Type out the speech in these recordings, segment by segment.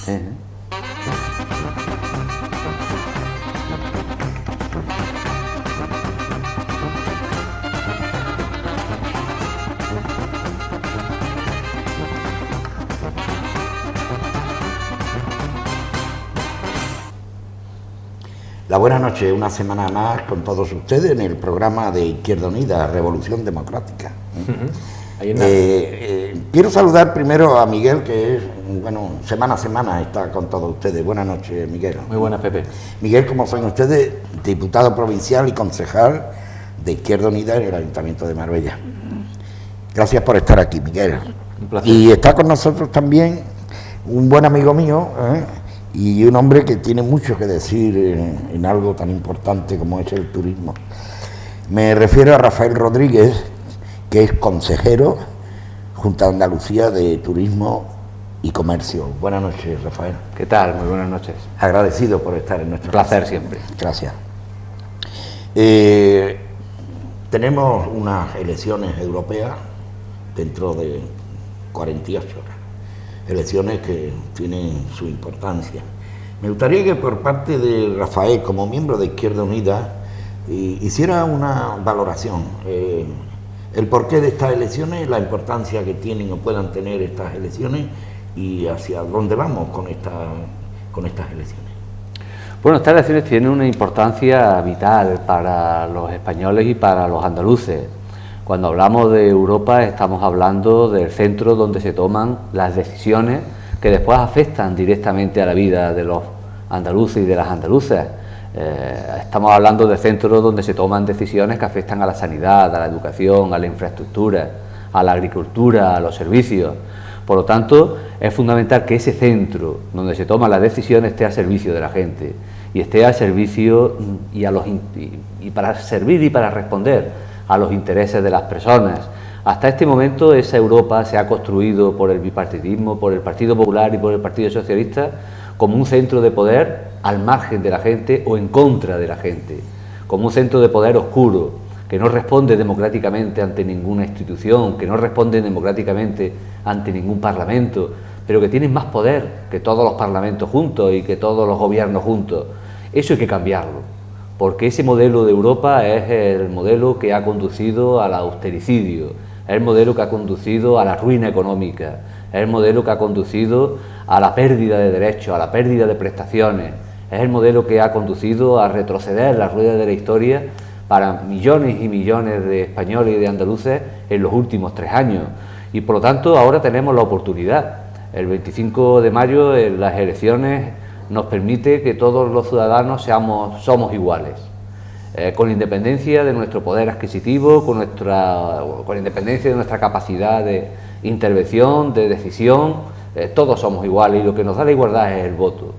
La buena noche, una semana más con todos ustedes en el programa de Izquierda Unida, Revolución Democrática. Quiero saludar primero a Miguel, que es, bueno, semana a semana está con todos ustedes. Buenas noches, Miguel. Muy buenas, Pepe. Miguel, como saben ustedes, diputado provincial y concejal de Izquierda Unida en el Ayuntamiento de Marbella. Gracias por estar aquí, Miguel. Un placer. Y está con nosotros también un buen amigo mío, y un hombre que tiene mucho que decir en algo tan importante como es el turismo. Me refiero a Rafael Rodríguez, que es consejero Junta de Andalucía de Turismo y Comercio. Buenas noches, Rafael. ¿Qué tal? Muy buenas noches. Agradecido por estar en nuestro Placer casa. siempre. Gracias. Tenemos unas elecciones europeas dentro de 48 horas. Elecciones que tienen su importancia. Me gustaría que por parte de Rafael, como miembro de Izquierda Unida, hiciera una valoración, el porqué de estas elecciones, la importancia que tienen o puedan tener estas elecciones y hacia dónde vamos con estas elecciones. Bueno, estas elecciones tienen una importancia vital para los españoles y para los andaluces. Cuando hablamos de Europa estamos hablando del centro donde se toman las decisiones que después afectan directamente a la vida de los andaluces y de las andaluzas. Estamos hablando del centro donde se toman decisiones que afectan a la sanidad, a la educación, a la infraestructura, a la agricultura, a los servicios. Por lo tanto, es fundamental que ese centro donde se toman las decisiones esté al servicio de la gente y esté al servicio y para servir y para responder a los intereses de las personas. Hasta este momento esa Europa se ha construido por el bipartidismo, por el Partido Popular y por el Partido Socialista como un centro de poder al margen de la gente o en contra de la gente, como un centro de poder oscuro que no responde democráticamente ante ninguna institución, que no responde democráticamente ante ningún parlamento, pero que tiene más poder que todos los parlamentos juntos y que todos los gobiernos juntos. Eso hay que cambiarlo, porque ese modelo de Europa es el modelo que ha conducido al austericidio, es el modelo que ha conducido a la ruina económica, es el modelo que ha conducido a la pérdida de derechos, a la pérdida de prestaciones, es el modelo que ha conducido a retroceder la rueda de la historia para millones y millones de españoles y de andaluces en los últimos 3 años. Y por lo tanto ahora tenemos la oportunidad. El 25 de mayo en las elecciones nos permite que todos los ciudadanos somos iguales, con independencia de nuestro poder adquisitivo, con independencia de nuestra capacidad de intervención, de decisión, todos somos iguales y lo que nos da la igualdad es el voto.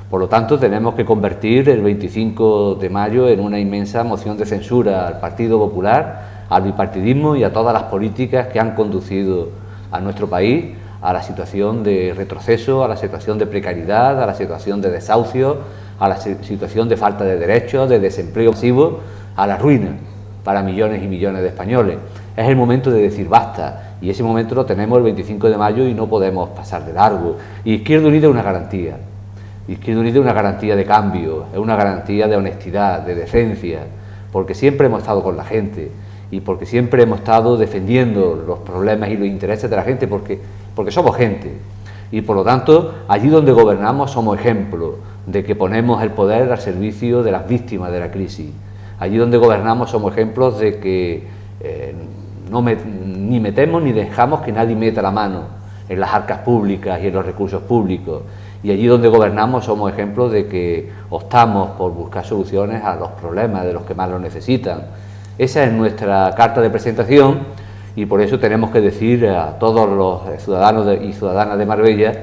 Por lo tanto, tenemos que convertir el 25 de mayo en una inmensa moción de censura al Partido Popular, al bipartidismo y a todas las políticas que han conducido a nuestro país a la situación de retroceso, a la situación de precariedad, a la situación de desahucio, a la situación de falta de derechos, de desempleo masivo, a la ruina para millones y millones de españoles. Es el momento de decir basta, y ese momento lo tenemos el 25 de mayo y no podemos pasar de largo. Y Izquierda Unida es una garantía. Izquierda Unida es una garantía de cambio, es una garantía de honestidad, de decencia, porque siempre hemos estado con la gente y porque siempre hemos estado defendiendo los problemas y los intereses de la gente, porque somos gente. Y por lo tanto, allí donde gobernamos somos ejemplo de que ponemos el poder al servicio de las víctimas de la crisis. Allí donde gobernamos somos ejemplos de que ni metemos ni dejamos que nadie meta la mano en las arcas públicas y en los recursos públicos. Y allí donde gobernamos somos ejemplos de que optamos por buscar soluciones a los problemas de los que más lo necesitan. Esa es nuestra carta de presentación y por eso tenemos que decir a todos los ciudadanos y ciudadanas de Marbella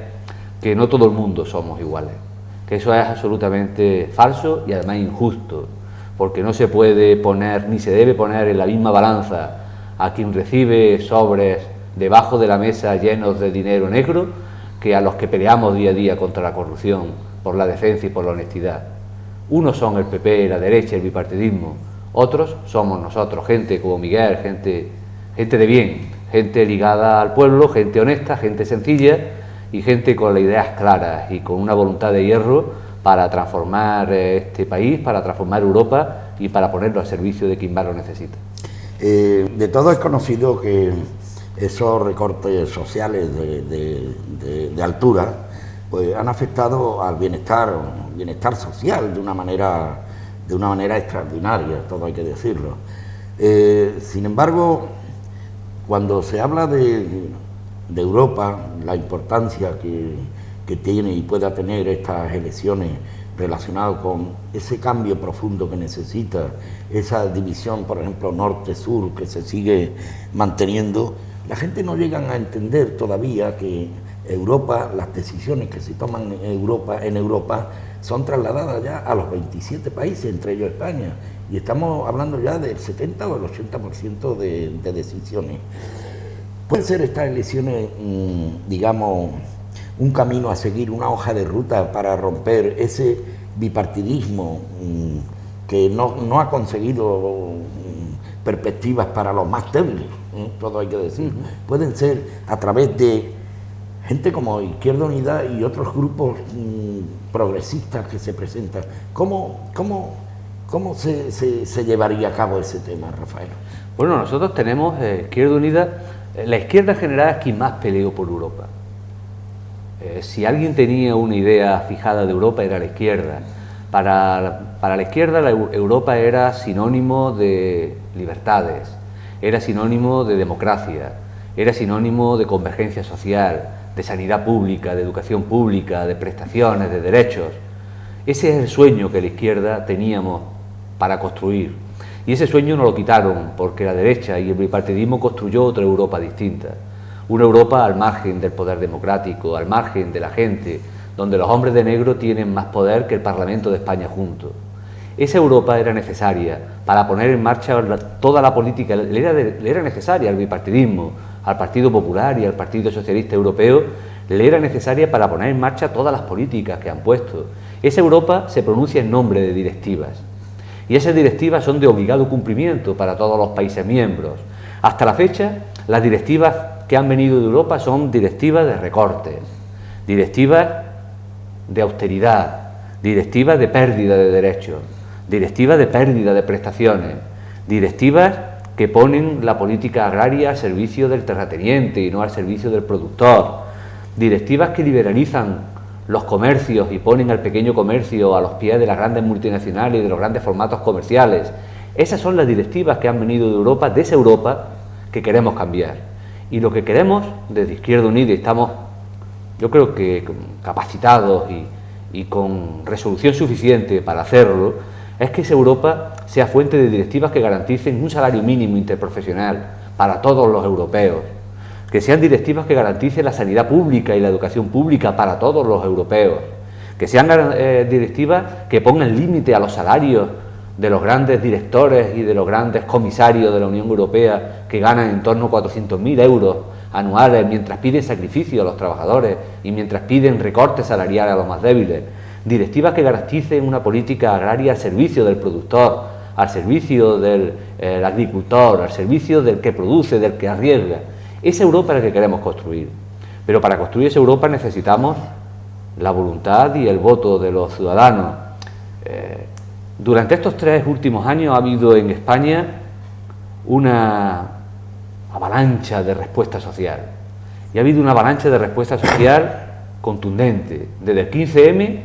que no todo el mundo somos iguales, que eso es absolutamente falso y además injusto, porque no se puede poner ni se debe poner en la misma balanza a quien recibe sobres debajo de la mesa llenos de dinero negro que a los que peleamos día a día contra la corrupción, por la defensa y por la honestidad. Unos son el PP, la derecha, el bipartidismo, otros somos nosotros, gente como Miguel, gente de bien, gente ligada al pueblo, gente honesta, gente sencilla y gente con las ideas claras y con una voluntad de hierro para transformar este país, para transformar Europa y para ponerlo al servicio de quien más lo necesita. De todo es conocido que esos recortes sociales de altura pues han afectado al bienestar social de una manera extraordinaria, todo hay que decirlo. Sin embargo, cuando se habla de Europa, la importancia que tiene y pueda tener estas elecciones relacionado con ese cambio profundo que necesita, esa división, por ejemplo, norte-sur, que se sigue manteniendo, la gente no llega a entender todavía que Europa, las decisiones que se toman en Europa son trasladadas ya a los 27 países, entre ellos España, y estamos hablando ya del 70 o el 80% de decisiones. ¿Pueden ser estas elecciones, digamos, un camino a seguir, una hoja de ruta para romper ese bipartidismo que no ha conseguido perspectivas para los más débiles, todo hay que decir? Pueden ser a través de gente como Izquierda Unida y otros grupos progresistas que se presentan. ¿Cómo se llevaría a cabo ese tema, Rafael? Bueno, nosotros tenemos Izquierda Unida, la izquierda en general es quien más peleó por Europa. Si alguien tenía una idea fijada de Europa era la izquierda. Para la izquierda Europa era sinónimo de libertades, era sinónimo de democracia, era sinónimo de convergencia social, de sanidad pública, de educación pública, de prestaciones, de derechos. Ese es el sueño que la izquierda teníamos para construir. Y ese sueño nos lo quitaron porque la derecha y el bipartidismo construyó otra Europa distinta. Una Europa al margen del poder democrático, al margen de la gente, donde los hombres de negro tienen más poder que el Parlamento de España juntos. Esa Europa era necesaria para poner en marcha toda la política, le era necesaria al bipartidismo, al Partido Popular y al Partido Socialista Europeo, le era necesaria para poner en marcha todas las políticas que han puesto. Esa Europa se pronuncia en nombre de directivas, y esas directivas son de obligado cumplimiento para todos los países miembros. Hasta la fecha, las directivas que han venido de Europa son directivas de recortes, directivas de austeridad, directivas de pérdida de derechos, directivas de pérdida de prestaciones, directivas que ponen la política agraria al servicio del terrateniente y no al servicio del productor, directivas que liberalizan los comercios y ponen al pequeño comercio a los pies de las grandes multinacionales y de los grandes formatos comerciales. Esas son las directivas que han venido de Europa, de esa Europa que queremos cambiar. Y lo que queremos desde Izquierda Unida, y estamos, yo creo que capacitados y con resolución suficiente para hacerlo, es que esa Europa sea fuente de directivas que garanticen un salario mínimo interprofesional para todos los europeos, que sean directivas que garanticen la sanidad pública y la educación pública para todos los europeos, que sean directivas que pongan límite a los salarios de los grandes directores y de los grandes comisarios de la Unión Europea que ganan en torno a 400.000 euros anuales mientras piden sacrificio a los trabajadores y mientras piden recortes salariales a los más débiles, directivas que garanticen una política agraria al servicio del productor, al servicio del agricultor, al servicio del que produce, del que arriesga. Esa Europa es la que queremos construir, pero para construir esa Europa necesitamos la voluntad y el voto de los ciudadanos. Durante estos 3 últimos años ha habido en España una avalancha de respuesta social, y ha habido una avalancha de respuesta social contundente, desde el 15M,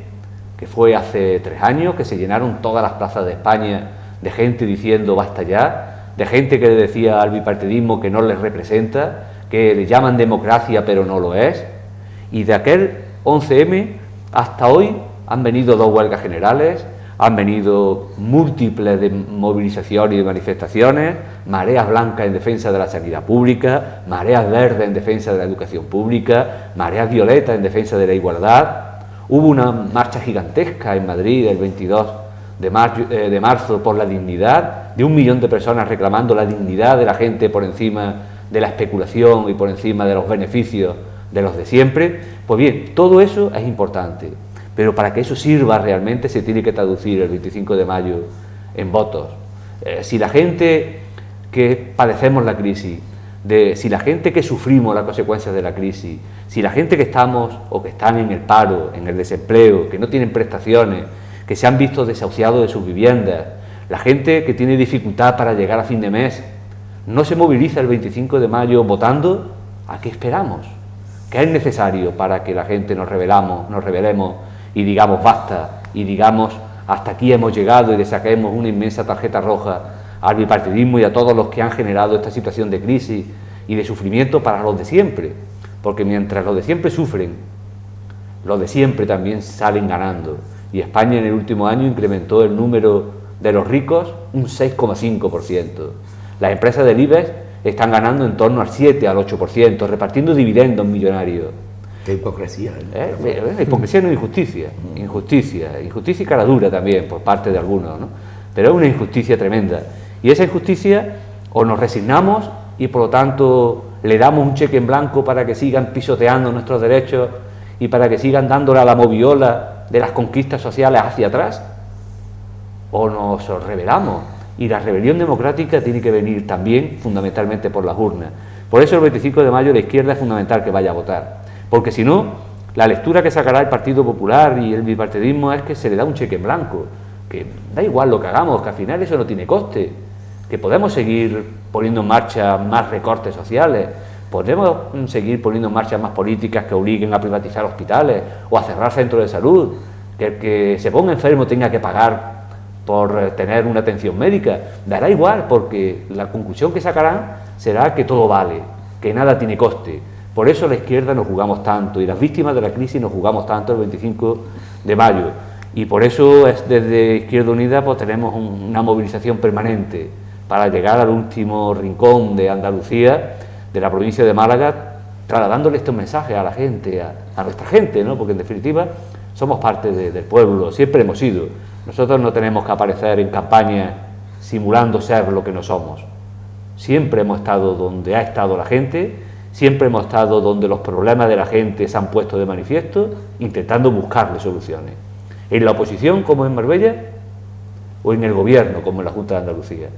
que fue hace 3 años, que se llenaron todas las plazas de España de gente diciendo basta ya, de gente que le decía al bipartidismo que no les representa, que le llaman democracia pero no lo es, y de aquel 11M hasta hoy han venido 2 huelgas generales, han venido múltiples de movilizaciones y de manifestaciones, mareas blancas en defensa de la sanidad pública, mareas verdes en defensa de la educación pública, mareas violetas en defensa de la igualdad. Hubo una marcha gigantesca en Madrid el 22 de marzo por la dignidad, de 1 millón de personas reclamando la dignidad de la gente por encima de la especulación y por encima de los beneficios de los de siempre. Pues bien, todo eso es importante, pero para que eso sirva realmente se tiene que traducir el 25 de mayo en votos. Si la gente que padecemos la crisis de si la gente que sufrimos las consecuencias de la crisis, si la gente que estamos o que están en el paro, en el desempleo, que no tienen prestaciones, que se han visto desahuciados de sus viviendas, la gente que tiene dificultad para llegar a fin de mes, no se moviliza el 25 de mayo votando, ¿a qué esperamos? ¿Qué es necesario para que la gente nos rebelemos y digamos basta, y digamos hasta aquí hemos llegado y le saquemos una inmensa tarjeta roja al bipartidismo y a todos los que han generado esta situación de crisis y de sufrimiento para los de siempre? Porque mientras los de siempre sufren, los de siempre también salen ganando. Y España en el último año incrementó el número de los ricos un 6,5%. Las empresas del IBEX están ganando en torno al 7, al 8%, repartiendo dividendos millonarios. Qué hipocresía. Hipocresía no es injusticia, injusticia y cara dura también por parte de algunos, ¿no? Pero es una injusticia tremenda. Y esa injusticia o nos resignamos y por lo tanto le damos un cheque en blanco para que sigan pisoteando nuestros derechos y para que sigan dándole a la moviola de las conquistas sociales hacia atrás, o nos rebelamos. Y la rebelión democrática tiene que venir también fundamentalmente por las urnas. Por eso el 25 de mayo la izquierda es fundamental que vaya a votar, porque si no, la lectura que sacará el Partido Popular y el bipartidismo es que se le da un cheque en blanco, que da igual lo que hagamos, que al final eso no tiene coste, que podemos seguir poniendo en marcha más recortes sociales, podemos seguir poniendo en marcha más políticas que obliguen a privatizar hospitales o a cerrar centros de salud, que el que se ponga enfermo tenga que pagar por tener una atención médica, dará igual, porque la conclusión que sacarán será que todo vale, que nada tiene coste. Por eso la izquierda nos jugamos tanto y las víctimas de la crisis nos jugamos tanto el 25 de mayo. Y por eso desde Izquierda Unida pues tenemos una movilización permanente para llegar al último rincón de Andalucía, de la provincia de Málaga, trasladándole estos mensajes a la gente, a nuestra gente, ¿no? Porque en definitiva somos parte del pueblo, siempre hemos sido. Nosotros no tenemos que aparecer en campaña simulando ser lo que no somos. Siempre hemos estado donde ha estado la gente, siempre hemos estado donde los problemas de la gente se han puesto de manifiesto, intentando buscarle soluciones. En la oposición, como en Marbella, o en el gobierno, como en la Junta de Andalucía.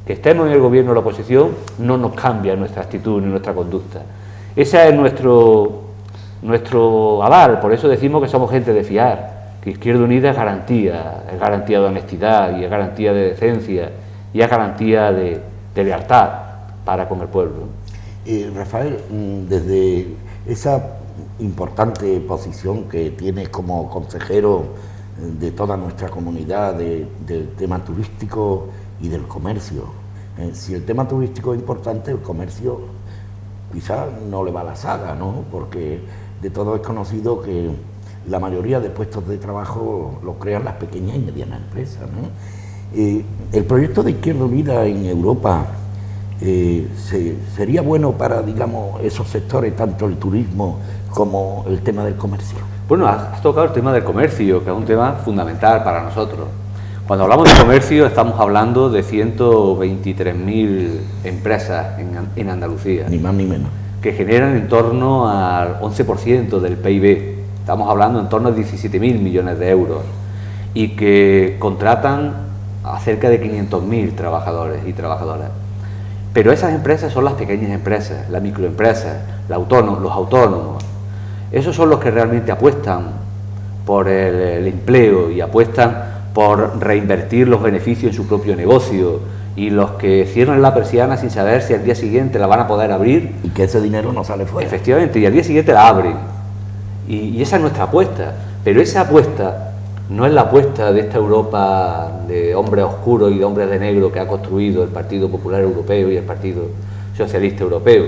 Que estemos en el gobierno o la oposición no nos cambia nuestra actitud ni nuestra conducta. Ese es nuestro aval, por eso decimos que somos gente de fiar, que Izquierda Unida es garantía de honestidad y es garantía de decencia y es garantía de lealtad para con el pueblo. Rafael, desde esa importante posición que tienes como consejero de toda nuestra comunidad del tema turístico y del comercio, si el tema turístico es importante, el comercio quizás no le va a la saga, ¿no? Porque de todo es conocido que la mayoría de puestos de trabajo los crean las pequeñas y medianas empresas, ¿no? El proyecto de Izquierda Unida en Europa sería bueno para, digamos, esos sectores, tanto el turismo como el tema del comercio. Bueno, has tocado el tema del comercio, que es un tema fundamental para nosotros. Cuando hablamos de comercio estamos hablando de 123.000 empresas en Andalucía. Ni más ni menos. Que generan en torno al 11% del PIB. Estamos hablando en torno a 17.000 millones de euros y que contratan a cerca de 500.000 trabajadores y trabajadoras. Pero esas empresas son las pequeñas empresas, las microempresas, los autónomos. Esos son los que realmente apuestan por el empleo y apuestan por reinvertir los beneficios en su propio negocio, y los que cierran la persiana sin saber si al día siguiente la van a poder abrir. Y que ese dinero no sale fuera. Efectivamente, y al día siguiente la abren. Y esa es nuestra apuesta, pero esa apuesta no es la apuesta de esta Europa de hombres oscuros y de hombres de negro que ha construido el Partido Popular Europeo y el Partido Socialista Europeo.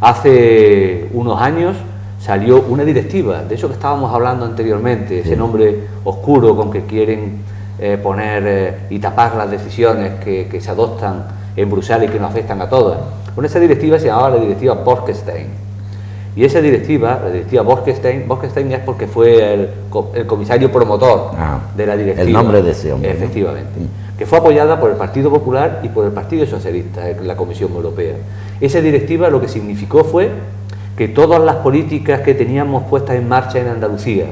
Hace unos años salió una directiva, de eso que estábamos hablando anteriormente, ese nombre oscuro con que quieren poner y tapar las decisiones que se adoptan en Bruselas y que nos afectan a todas. Bueno, esa directiva se llamaba la directiva Bolkestein. Y esa directiva, la directiva Bolkestein es porque fue el comisario promotor de la directiva. El nombre de ese hombre. Efectivamente. Que fue apoyada por el Partido Popular y por el Partido Socialista en la Comisión Europea. Esa directiva lo que significó fue que todas las políticas que teníamos puestas en marcha en Andalucía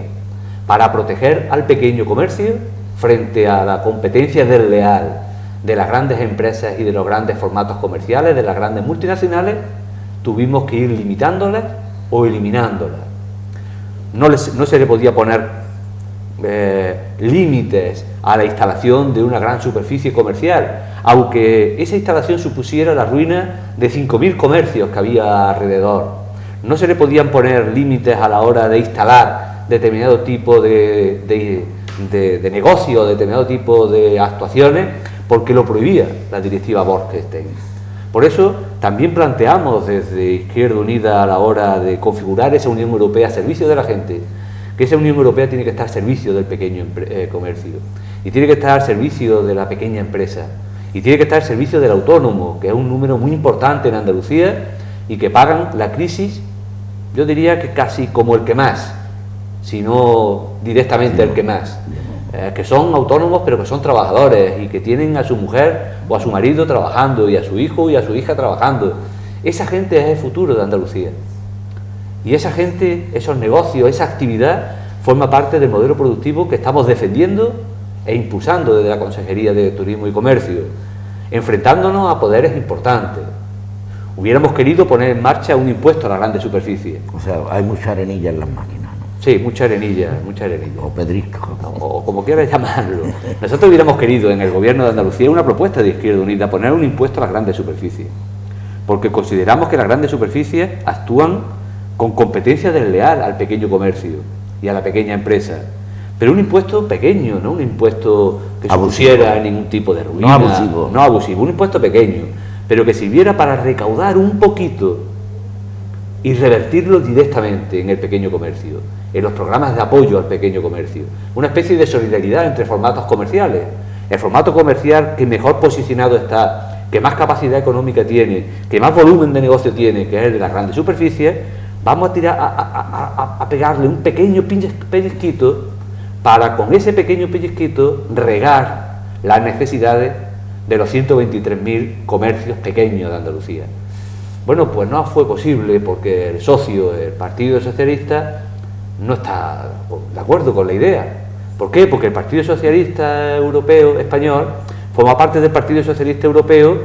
para proteger al pequeño comercio frente a la competencia desleal de las grandes empresas y de los grandes formatos comerciales, de las grandes multinacionales, tuvimos que ir limitándolas o eliminándolas. No se le podía poner límites a la instalación de una gran superficie comercial, aunque esa instalación supusiera la ruina de 5.000 comercios que había alrededor. No se le podían poner límites a la hora de instalar determinado tipo de negocio, determinado tipo de actuaciones, porque lo prohibía la directiva Bolkestein. Por eso también planteamos desde Izquierda Unida, a la hora de configurar esa Unión Europea a servicio de la gente, que esa Unión Europea tiene que estar al servicio del pequeño comercio, y tiene que estar al servicio de la pequeña empresa, y tiene que estar al servicio del autónomo, que es un número muy importante en Andalucía y que pagan la crisis, yo diría que casi como el que más, si no directamente el que más, que son autónomos pero que son trabajadores y que tienen a su mujer o a su marido trabajando y a su hijo y a su hija trabajando. Esa gente es el futuro de Andalucía. Y esa gente, esos negocios, esa actividad, forma parte del modelo productivo que estamos defendiendo e impulsando desde la Consejería de Turismo y Comercio, enfrentándonos a poderes importantes. Hubiéramos querido poner en marcha un impuesto a la grande superficie. O sea, hay mucha arenilla en las máquinas, ¿no? Sí, mucha arenilla, mucha arenilla. O pedrisco. O como quieras llamarlo. Nosotros hubiéramos querido en el Gobierno de Andalucía una propuesta de Izquierda Unida, poner un impuesto a las grandes superficies, porque consideramos que las grandes superficies actúan con competencia desleal al pequeño comercio y a la pequeña empresa. Pero un impuesto pequeño, no un impuesto que supusiera ningún tipo de ruina. No abusivo, un impuesto pequeño, pero que sirviera para recaudar un poquito y revertirlo directamente en el pequeño comercio, en los programas de apoyo al pequeño comercio. Una especie de solidaridad entre formatos comerciales. El formato comercial que mejor posicionado está, que más capacidad económica tiene, que más volumen de negocio tiene, que es el de las grandes superficies, vamos a tirar a pegarle un pequeño pellizquito para con ese pequeño pellizquito regar las necesidades de los 123.000 comercios pequeños de Andalucía. Bueno, pues no fue posible porque el socio, el Partido Socialista, no está de acuerdo con la idea. ¿Por qué? Porque el Partido Socialista Europeo Español forma parte del Partido Socialista Europeo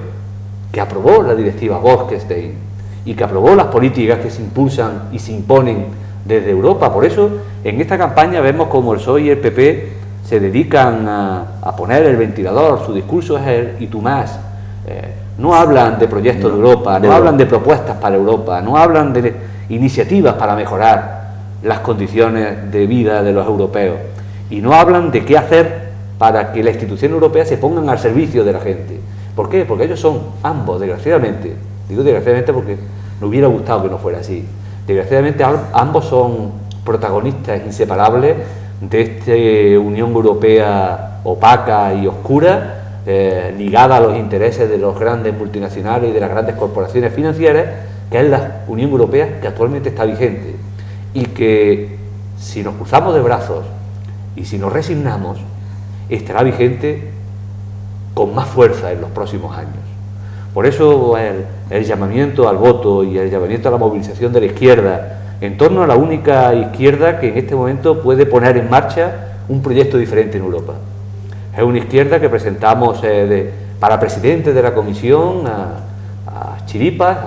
que aprobó la directiva Bolkestein y que aprobó las políticas que se impulsan y se imponen desde Europa. Por eso, en esta campaña vemos como el PSOE y el PP se dedican a poner el ventilador, su discurso es el y tú más. No hablan de proyectos de Europa, no hablan de propuestas para Europa, no hablan de iniciativas para mejorar las condiciones de vida de los europeos, y no hablan de qué hacer para que la institución europea se pongan al servicio de la gente. ¿Por qué? Porque ellos son ambos, desgraciadamente, digo desgraciadamente porque me hubiera gustado que no fuera así, desgraciadamente ambos son protagonistas inseparables de esta Unión Europea opaca y oscura, ligada a los intereses de los grandes multinacionales y de las grandes corporaciones financieras, que es la Unión Europea que actualmente está vigente, y que si nos cruzamos de brazos y si nos resignamos, estará vigente con más fuerza en los próximos años. Por eso el llamamiento al voto y el llamamiento a la movilización de la izquierda en torno a la única izquierda que en este momento puede poner en marcha un proyecto diferente en Europa. Es una izquierda que presentamos para presidente de la comisión a Chiripas,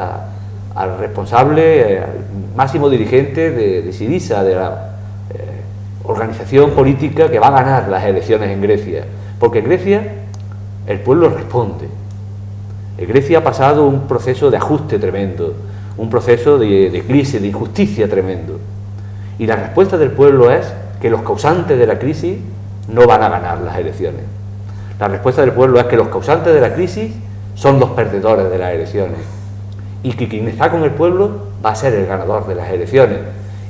al responsable, al máximo dirigente de Syriza, de la organización política que va a ganar las elecciones en Grecia. Porque en Grecia el pueblo responde. En Grecia ha pasado un proceso de ajuste tremendo, un proceso de crisis, de injusticia tremendo. Y la respuesta del pueblo es que los causantes de la crisis no van a ganar las elecciones. La respuesta del pueblo es que los causantes de la crisis son los perdedores de las elecciones y que quien está con el pueblo va a ser el ganador de las elecciones.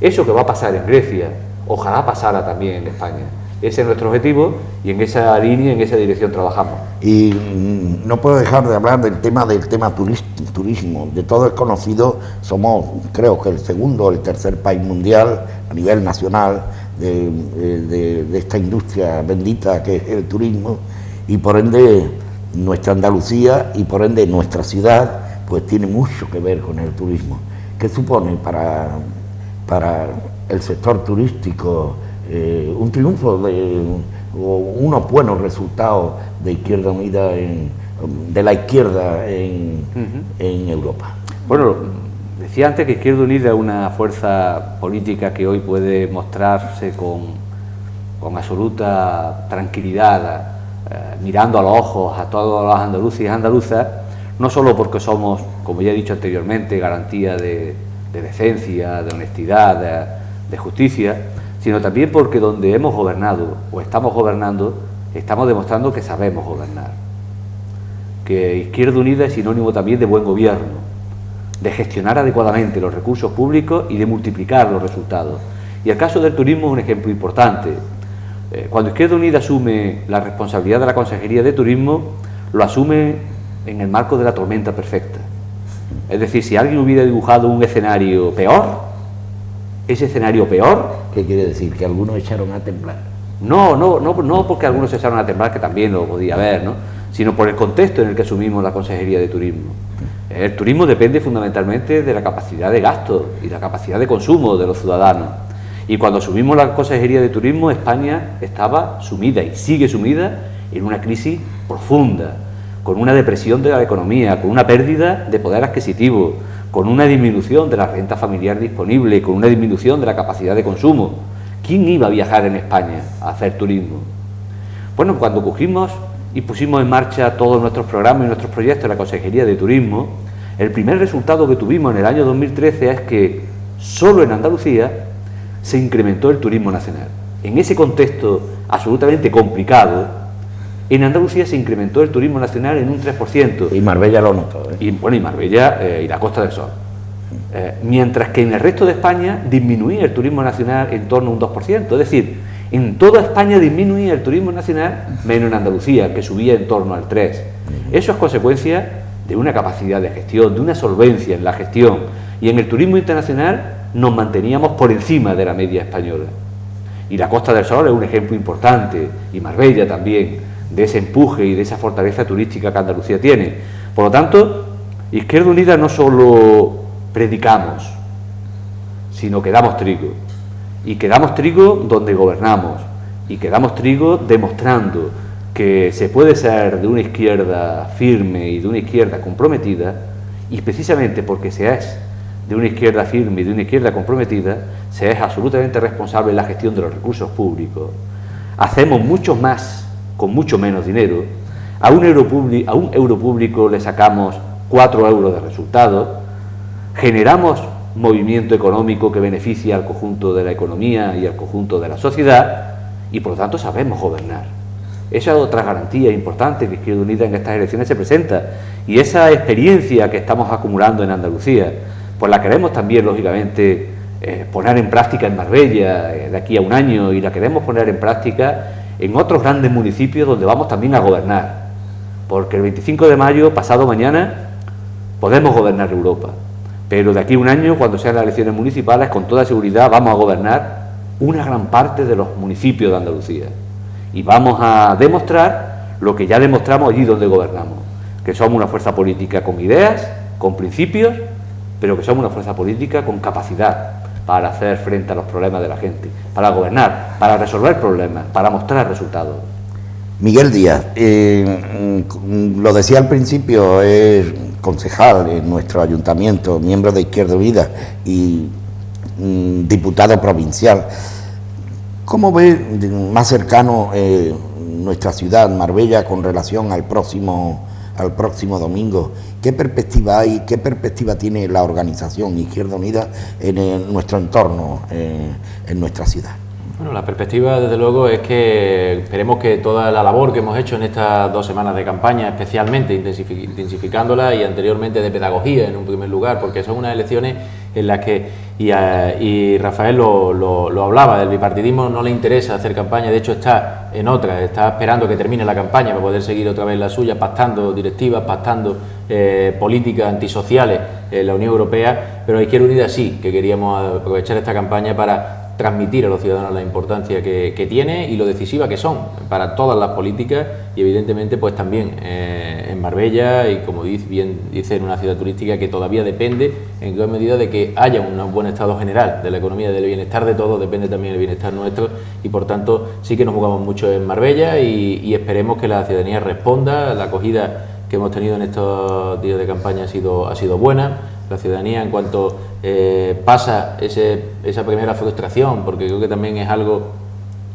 Eso que va a pasar en Grecia, ojalá pasara también en España. Ese es nuestro objetivo y en esa línea, en esa dirección trabajamos. Y no puedo dejar de hablar del tema turismo. De todo es conocido, somos creo que el segundo o el tercer país mundial a nivel nacional de esta industria bendita que es el turismo, y por ende nuestra Andalucía y por ende nuestra ciudad pues tiene mucho que ver con el turismo. ¿Qué supone para el sector turístico un triunfo o unos buenos resultados de Izquierda Unida en de la izquierda en Europa. Bueno, decía antes que Izquierda Unida es una fuerza política que hoy puede mostrarse con absoluta tranquilidad, mirando a los ojos a todos los andaluces y andaluzas, no solo porque somos, como ya he dicho anteriormente, garantía de decencia, de honestidad, de justicia, sino también porque donde hemos gobernado o estamos gobernando, estamos demostrando que sabemos gobernar. Que Izquierda Unida es sinónimo también de buen gobierno, de gestionar adecuadamente los recursos públicos y de multiplicar los resultados. Y el caso del turismo es un ejemplo importante. Cuando Izquierda Unida asume la responsabilidad de la Consejería de Turismo, lo asume en el marco de la tormenta perfecta. Es decir, si alguien hubiera dibujado un escenario peor, ese escenario peor... ¿Qué quiere decir? ¿Que algunos echaron a temblar? No porque algunos se echaron a temblar, que también lo podía haber, ¿no?, sino por el contexto en el que asumimos la Consejería de Turismo. El turismo depende fundamentalmente de la capacidad de gasto y la capacidad de consumo de los ciudadanos. Y cuando asumimos la Consejería de Turismo, España estaba sumida y sigue sumida en una crisis profunda, con una depresión de la economía, con una pérdida de poder adquisitivo, con una disminución de la renta familiar disponible, con una disminución de la capacidad de consumo. ¿Quién iba a viajar en España a hacer turismo? Bueno, cuando cogimos y pusimos en marcha todos nuestros programas y nuestros proyectos en la Consejería de Turismo, el primer resultado que tuvimos en el año 2013 es que solo en Andalucía se incrementó el turismo nacional. En ese contexto absolutamente complicado, en Andalucía se incrementó el turismo nacional en un 3%. Y Marbella lo notó, ¿eh? Y Marbella y la Costa del Sol. Mientras que en el resto de España disminuía el turismo nacional en torno a un 2%. Es decir, en toda España disminuía el turismo nacional, menos en Andalucía, que subía en torno al 3%. Eso es consecuencia de una capacidad de gestión, de una solvencia en la gestión. Y en el turismo internacional nos manteníamos por encima de la media española. Y la Costa del Sol es un ejemplo importante, y Marbella también, de ese empuje y de esa fortaleza turística que Andalucía tiene. Por lo tanto, Izquierda Unida no solo predicamos, sino que damos trigo. Y que damos trigo donde gobernamos. Y que damos trigo demostrando que se puede ser de una izquierda firme y de una izquierda comprometida, y precisamente porque se es de una izquierda firme y de una izquierda comprometida, se es absolutamente responsable en la gestión de los recursos públicos. Hacemos mucho más con mucho menos dinero. A un euro público le sacamos 4 euros de resultado, generamos movimiento económico que beneficia al conjunto de la economía y al conjunto de la sociedad, y por lo tanto sabemos gobernar. Esa es otra garantía importante que Izquierda Unida en estas elecciones se presenta, y esa experiencia que estamos acumulando en Andalucía, pues la queremos también, lógicamente, poner en práctica en Marbella de aquí a un año, y la queremos poner en práctica en otros grandes municipios donde vamos también a gobernar, porque el 25 de mayo, pasado mañana, podemos gobernar Europa, pero de aquí a un año, cuando sean las elecciones municipales, con toda seguridad vamos a gobernar una gran parte de los municipios de Andalucía, y vamos a demostrar lo que ya demostramos allí donde gobernamos, que somos una fuerza política con ideas, con principios, pero que somos una fuerza política con capacidad para hacer frente a los problemas de la gente, para gobernar, para resolver problemas, para mostrar resultados. Miguel Díaz, lo decía al principio, es concejal en nuestro ayuntamiento, miembro de Izquierda Unida y diputado provincial. ¿Cómo ve más cercano nuestra ciudad, Marbella, con relación al próximo domingo? ¿Qué perspectiva hay, qué perspectiva tiene la organización Izquierda Unida en nuestro entorno, en nuestra ciudad? Bueno, la perspectiva, desde luego, es que esperemos que toda la labor que hemos hecho en estas 2 semanas de campaña, especialmente intensificándola, y anteriormente de pedagogía en un primer lugar, porque son unas elecciones en las que, y Rafael lo hablaba, del bipartidismo no le interesa hacer campaña, de hecho está en otra, está esperando que termine la campaña para poder seguir otra vez la suya, pactando directivas, pactando políticas antisociales en la Unión Europea, pero a Izquierda Unida sí, que queríamos aprovechar esta campaña para transmitir a los ciudadanos la importancia que tiene y lo decisiva que son para todas las políticas, y evidentemente pues también en Marbella, y como bien dice, en una ciudad turística que todavía depende en gran medida de que haya un buen estado general de la economía, del bienestar de todos, depende también el bienestar nuestro, y por tanto sí que nos jugamos mucho en Marbella, y esperemos que la ciudadanía responda a la acogida que hemos tenido en estos días de campaña ha sido buena. La ciudadanía, en cuanto pasa esa primera frustración, porque creo que también es algo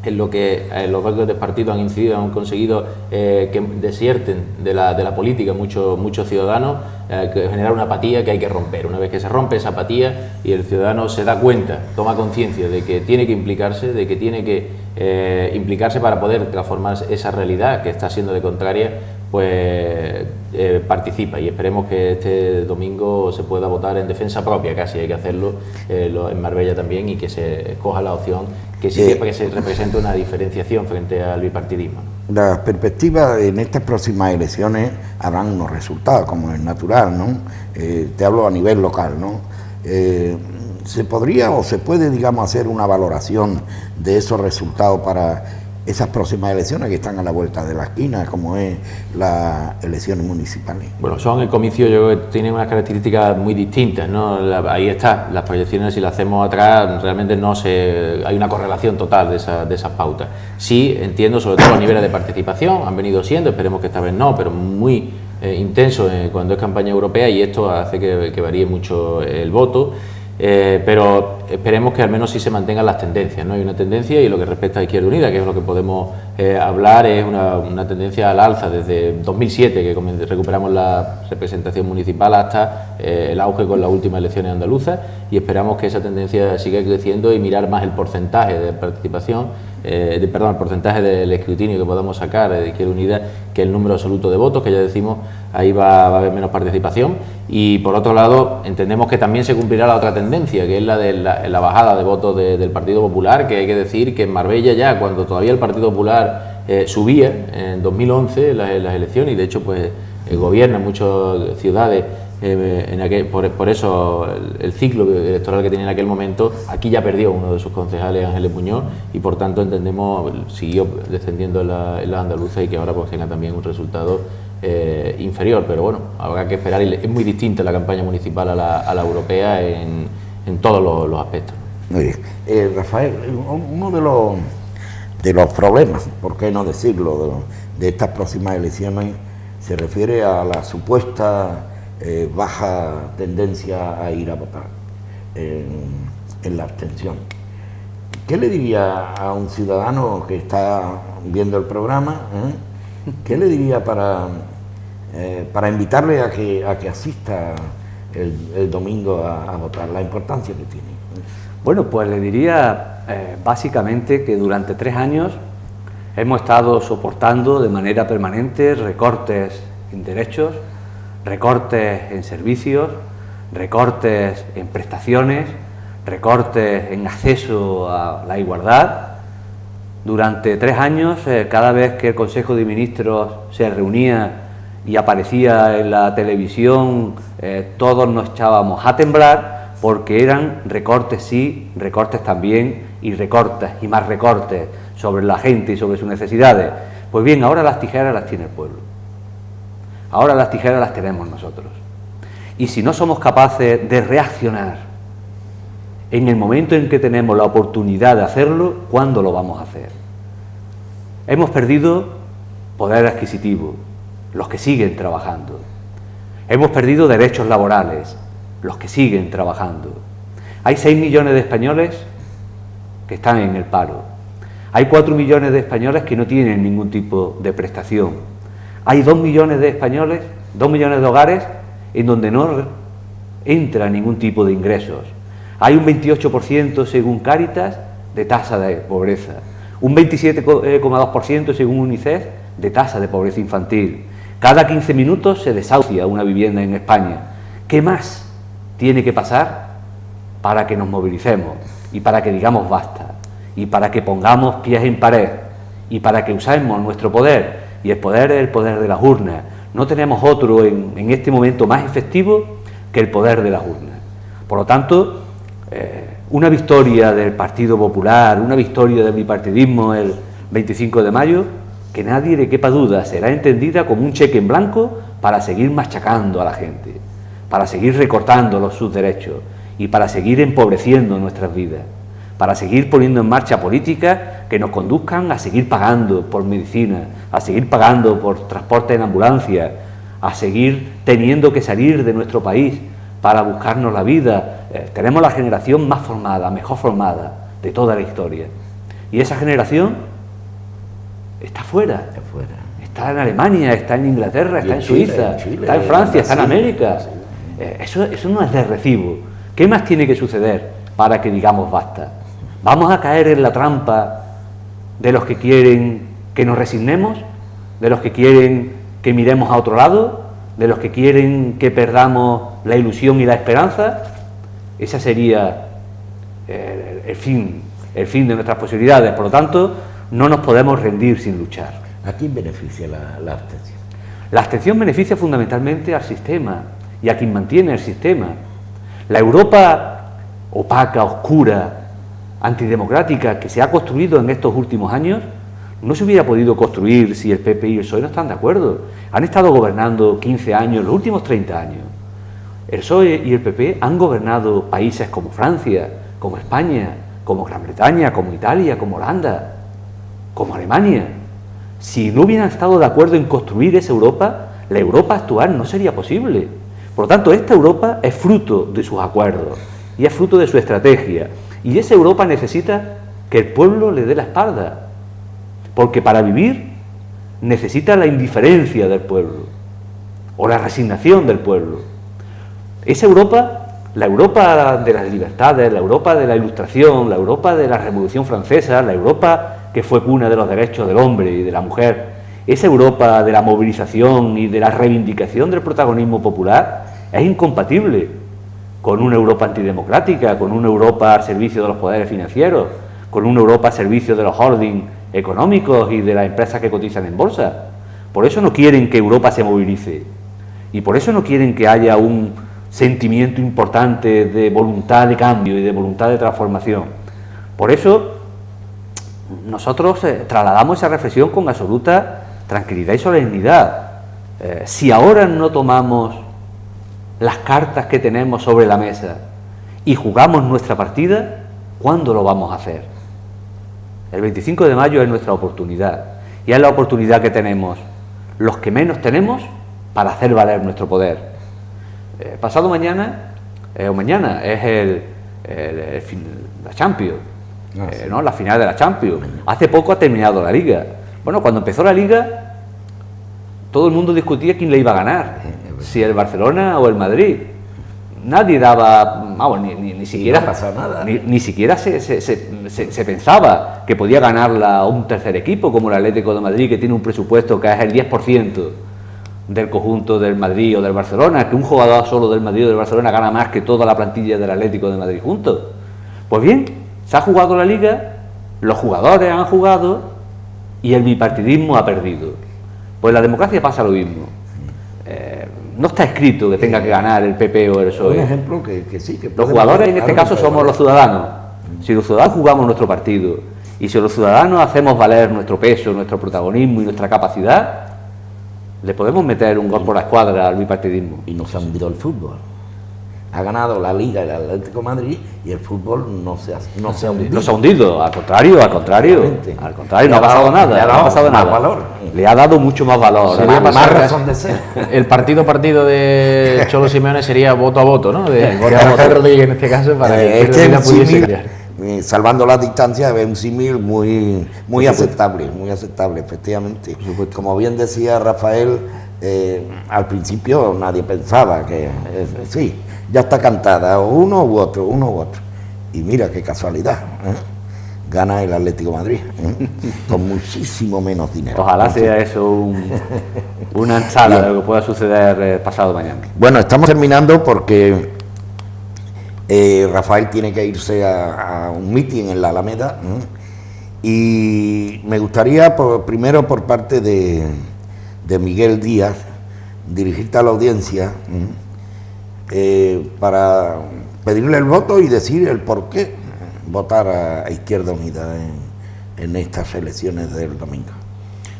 en lo que los dos partidos han incidido, han conseguido que desierten de la política muchos ciudadanos, que generar una apatía que hay que romper. Una vez que se rompe esa apatía y el ciudadano se da cuenta, toma conciencia de que tiene que implicarse, de que tiene que implicarse para poder transformar esa realidad que está siendo de contraria, pues participa, y esperemos que este domingo se pueda votar en defensa propia, casi hay que hacerlo en Marbella también, y que se escoja la opción que sí que se representa una diferenciación frente al bipartidismo. Las perspectivas en estas próximas elecciones habrán unos resultados, como es natural, ¿no? Te hablo a nivel local, ¿no? ¿Se podría o se puede, digamos, hacer una valoración de esos resultados para esas próximas elecciones que están a la vuelta de la esquina, como es las elecciones municipales? Bueno, son el comicio, yo creo que tienen unas características muy distintas, ¿no? Ahí está, las proyecciones, si las hacemos atrás, realmente hay una correlación total de esas pautas. Sí, entiendo, sobre todo a niveles de participación, han venido siendo, esperemos que esta vez no, pero muy intenso cuando es campaña europea, y esto hace que varíe mucho el voto. Pero esperemos que al menos sí se mantengan las tendencias, ¿no? Hay una tendencia, y lo que respecta a Izquierda Unida, que es lo que podemos hablar, es una tendencia al alza desde 2007, que recuperamos la representación municipal, hasta el auge con las últimas elecciones andaluzas, y esperamos que esa tendencia siga creciendo y mirar más el porcentaje de participación, el porcentaje del escrutinio que podamos sacar de Izquierda Unida, que el número absoluto de votos, que ya decimos, ahí va a haber menos participación. Y por otro lado, entendemos que también se cumplirá la otra tendencia, que es la de la bajada de votos del Partido Popular, que hay que decir que en Marbella, ya cuando todavía el Partido Popular subía en 2011 las elecciones, y de hecho pues gobierna en muchas ciudades, por eso el ciclo electoral que tenía en aquel momento, aquí ya perdió uno de sus concejales, Ángeles Muñoz, y por tanto entendemos siguió descendiendo en la andaluza, y que ahora pues tenga también un resultado inferior. Pero bueno, habrá que esperar, y es muy distinta la campaña municipal a la europea en todos los aspectos. Muy bien. Rafael, uno de los problemas, por qué no decirlo, de estas próximas elecciones se refiere a la supuesta baja tendencia a ir a votar en la abstención. ¿Qué le diría a un ciudadano que está viendo el programa? ¿Qué le diría para invitarle a que asista el domingo a votar? La importancia que tiene. Bueno, pues le diría básicamente que durante 3 años hemos estado soportando de manera permanente recortes en derechos, recortes en servicios, recortes en prestaciones, recortes en acceso a la igualdad. Durante 3 años, cada vez que el Consejo de Ministros se reunía y aparecía en la televisión, todos nos echábamos a temblar, porque eran recortes sí, recortes también, y recortes y más recortes sobre la gente y sobre sus necesidades. Pues bien, ahora las tijeras las tiene el pueblo. Ahora las tijeras las tenemos nosotros. Y si no somos capaces de reaccionar en el momento en que tenemos la oportunidad de hacerlo, ¿cuándo lo vamos a hacer? Hemos perdido poder adquisitivo, los que siguen trabajando. Hemos perdido derechos laborales, los que siguen trabajando. Hay 6 millones de españoles que están en el paro. Hay 4 millones de españoles que no tienen ningún tipo de prestación. Hay 2 millones de españoles, 2 millones de hogares en donde no entra ningún tipo de ingresos. Hay un 28% según Cáritas de tasa de pobreza, un 27,2% según UNICEF de tasa de pobreza infantil. Cada 15 minutos se desahucia una vivienda en España. ¿Qué más tiene que pasar para que nos movilicemos y para que digamos basta, y para que pongamos pies en pared, y para que usemos nuestro poder? Y el poder es el poder de las urnas. No tenemos otro en este momento más efectivo que el poder de las urnas. Por lo tanto, una victoria del Partido Popular, una victoria del bipartidismo el 25 de mayo, que nadie le quepa duda, será entendida como un cheque en blanco para seguir machacando a la gente, para seguir recortando sus derechos y para seguir empobreciendo nuestras vidas, para seguir poniendo en marcha políticas que nos conduzcan a seguir pagando por medicina, a seguir pagando por transporte en ambulancia, a seguir teniendo que salir de nuestro país para buscarnos la vida. Tenemos la generación más formada, mejor formada de toda la historia. Y esa generación está fuera. Está en Alemania, está en Inglaterra, está en Suiza, está en Francia, está en América. Eso no es de recibo. ¿Qué más tiene que suceder para que digamos basta? ¿Vamos a caer en la trampa de los que quieren que nos resignemos? ¿De los que quieren que miremos a otro lado? ¿De los que quieren que perdamos la ilusión y la esperanza? Ese sería el fin de nuestras posibilidades. Por lo tanto, no nos podemos rendir sin luchar. ¿A quién beneficia la abstención? La abstención beneficia fundamentalmente al sistema y a quien mantiene el sistema. La Europa opaca, oscura, antidemocrática que se ha construido en estos últimos años no se hubiera podido construir si el PP y el PSOE no están de acuerdo. Han estado gobernando 15 años, los últimos 30 años. El PSOE y el PP han gobernado países como Francia, como España, como Gran Bretaña, como Italia, como Holanda, como Alemania. Si no hubieran estado de acuerdo en construir esa Europa, la Europa actual no sería posible. Por lo tanto, esta Europa es fruto de sus acuerdos y es fruto de su estrategia. Y esa Europa necesita que el pueblo le dé la espalda, porque para vivir necesita la indiferencia del pueblo o la resignación del pueblo. Esa Europa, la Europa de las libertades, la Europa de la Ilustración, la Europa de la Revolución Francesa, la Europa que fue cuna de los derechos del hombre y de la mujer, esa Europa de la movilización y de la reivindicación del protagonismo popular es incompatible con una Europa antidemocrática, con una Europa al servicio de los poderes financieros, con una Europa al servicio de los holdings económicos y de las empresas que cotizan en bolsa. Por eso no quieren que Europa se movilice y por eso no quieren que haya un sentimiento importante de voluntad de cambio y de voluntad de transformación. Por eso nosotros trasladamos esa reflexión con absoluta tranquilidad y solemnidad. Si ahora no tomamos las cartas que tenemos sobre la mesa y jugamos nuestra partida, ¿cuándo lo vamos a hacer? El 25 de mayo es nuestra oportunidad y es la oportunidad que tenemos los que menos tenemos para hacer valer nuestro poder. Pasado mañana es la Champions, ¿no? La final de la Champions. Hace poco ha terminado la Liga. Bueno, cuando empezó la Liga todo el mundo discutía quién le iba a ganar, si el Barcelona o el Madrid. Nadie daba, ni siquiera, ni siquiera se pensaba que podía ganarla un tercer equipo como el Atlético de Madrid, que tiene un presupuesto que es el 10% del conjunto del Madrid o del Barcelona, que un jugador solo del Madrid o del Barcelona gana más que toda la plantilla del Atlético de Madrid juntos. Pues bien, se ha jugado la Liga, los jugadores han jugado y el bipartidismo ha perdido. Pues la democracia pasa lo mismo. No está escrito que tenga que ganar el PP o el PSOE. Un ejemplo que sí. Que los jugadores en este caso somos los ciudadanos. Si los ciudadanos jugamos nuestro partido y si los ciudadanos hacemos valer nuestro peso, nuestro protagonismo y nuestra capacidad, le podemos meter un gol por la escuadra al bipartidismo. Y nos ha hundido el fútbol. Ha ganado la Liga el Atlético de Madrid y el fútbol no se ha hundido. No se ha hundido, al contrario, no ha pasado nada. No ha pasado nada. Valor. Le ha dado mucho más valor. Más razón de ser. El partido de Cholo Simeone sería voto a voto, ¿no? De Rafael Rodríguez en este caso, para que la pudiese crear. Salvando las distancias, es un símil muy aceptable, efectivamente. Como bien decía Rafael, al principio nadie pensaba que sí, ya está cantada, uno u otro. Y mira qué casualidad, gana el Atlético de Madrid, con muchísimo menos dinero. Ojalá sea eso una ensalada de lo que pueda suceder pasado mañana. Bueno, estamos terminando porque Rafael tiene que irse a un meeting en la Alameda, y me gustaría primero por parte de Miguel Díaz dirigirte a la audiencia para pedirle el voto y decir el por qué votar a Izquierda Unida en estas elecciones del domingo.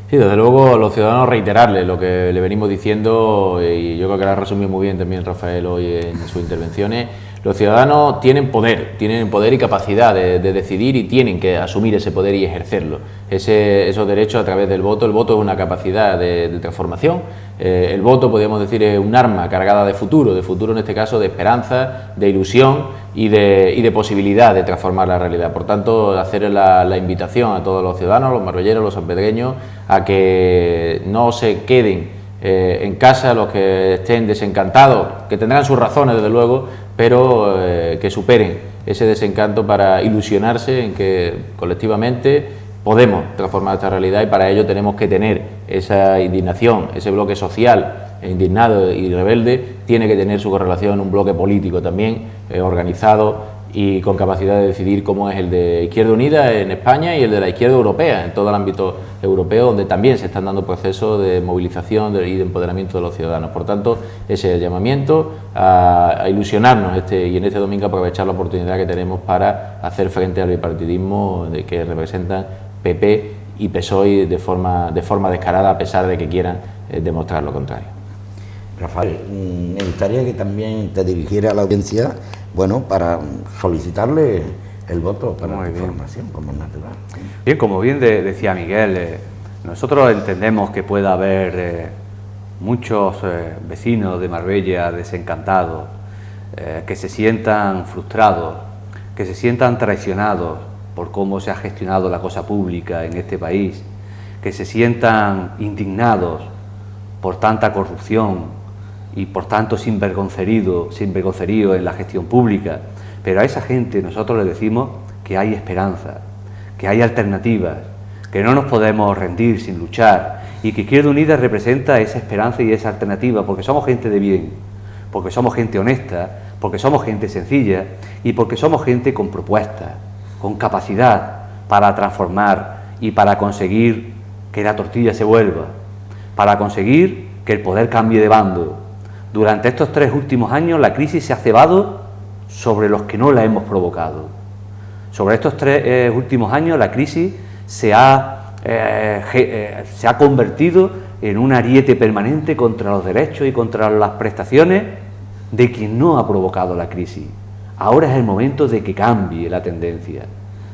Sí, desde luego a los ciudadanos reiterarles lo que le venimos diciendo, y yo creo que lo ha resumido muy bien también Rafael hoy en sus intervenciones, Los ciudadanos tienen poder y capacidad de decidir y tienen que asumir ese poder y ejercerlo. Esos derechos a través del voto. El voto es una capacidad de transformación. El voto, podríamos decir, es un arma cargada de futuro en este caso de esperanza, de ilusión y de posibilidad de transformar la realidad. Por tanto, hacer la invitación a todos los ciudadanos, los marbelleros, los sanpedreños, a que no se queden en casa los que estén desencantados, que tendrán sus razones desde luego, pero que superen ese desencanto para ilusionarse en que colectivamente podemos transformar esta realidad, y para ello tenemos que tener esa indignación. Ese bloque social indignado y rebelde tiene que tener su correlación en un bloque político también organizado y con capacidad de decidir, como es el de Izquierda Unida en España y el de la izquierda europea, en todo el ámbito europeo, donde también se están dando procesos de movilización y de empoderamiento de los ciudadanos. Por tanto, ese es el llamamiento a ilusionarnos y en este domingo aprovechar la oportunidad que tenemos para hacer frente al bipartidismo que representan PP y PSOE de forma descarada, a pesar de que quieran demostrar lo contrario. Rafael, me gustaría que también te dirigiera a la audiencia, bueno, para solicitarle el voto para la información, como es natural. Bien, como bien decía Miguel, nosotros entendemos que pueda haber muchos vecinos de Marbella desencantados, que se sientan frustrados, que se sientan traicionados por cómo se ha gestionado la cosa pública en este país, que se sientan indignados por tanta corrupción y por tanto sinvergoncerío en la gestión pública. Pero a esa gente nosotros le decimos que hay esperanza, que hay alternativas, que no nos podemos rendir sin luchar, y que Izquierda Unida representa esa esperanza y esa alternativa, porque somos gente de bien, porque somos gente honesta, porque somos gente sencilla y porque somos gente con propuestas, con capacidad para transformar y para conseguir que la tortilla se vuelva, para conseguir que el poder cambie de bando. Durante estos 3 últimos años la crisis se ha cebado sobre los que no la hemos provocado. Sobre estos 3 últimos años la crisis se ha convertido en un ariete permanente contra los derechos y contra las prestaciones de quien no ha provocado la crisis. Ahora es el momento de que cambie la tendencia,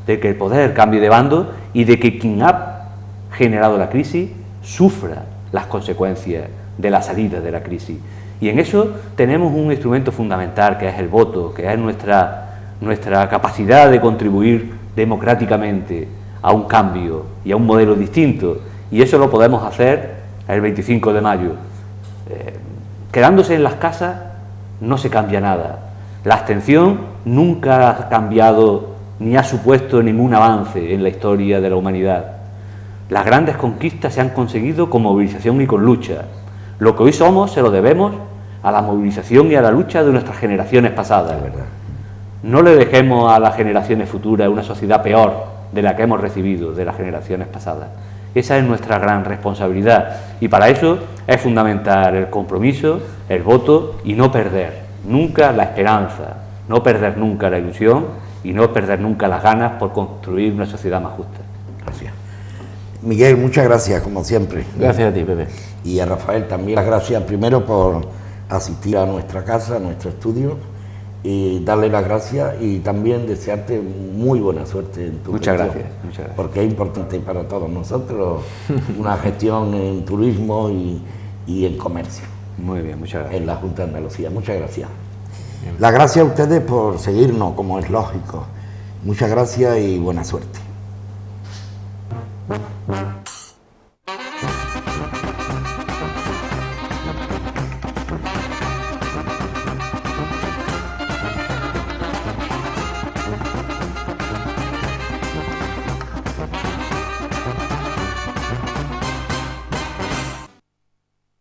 de que el poder cambie de bando y de que quien ha generado la crisis sufra las consecuencias de la salida de la crisis. Y en eso tenemos un instrumento fundamental, que es el voto, que es nuestra capacidad de contribuir democráticamente a un cambio y a un modelo distinto. Y eso lo podemos hacer el 25 de mayo. Quedándose en las casas no se cambia nada. La abstención nunca ha cambiado ni ha supuesto ningún avance en la historia de la humanidad. Las grandes conquistas se han conseguido con movilización y con lucha. Lo que hoy somos se lo debemos a la movilización y a la lucha de nuestras generaciones pasadas. No le dejemos a las generaciones futuras una sociedad peor de la que hemos recibido de las generaciones pasadas. Esa es nuestra gran responsabilidad, y para eso es fundamental el compromiso, el voto, y no perder nunca la esperanza, no perder nunca la ilusión y no perder nunca las ganas por construir una sociedad más justa. Gracias. Miguel, muchas gracias, como siempre. Gracias a ti, Pepe. Y a Rafael también las gracias primero por asistir a nuestra casa, a nuestro estudio, y darle las gracias y también desearte muy buena suerte en tu muchas gestión. Gracias, muchas gracias. Porque es importante para todos nosotros una gestión en turismo y en comercio. Muy bien, muchas gracias. En la Junta de Andalucía. Muchas gracias. Las gracias a ustedes por seguirnos, como es lógico. Muchas gracias y buena suerte.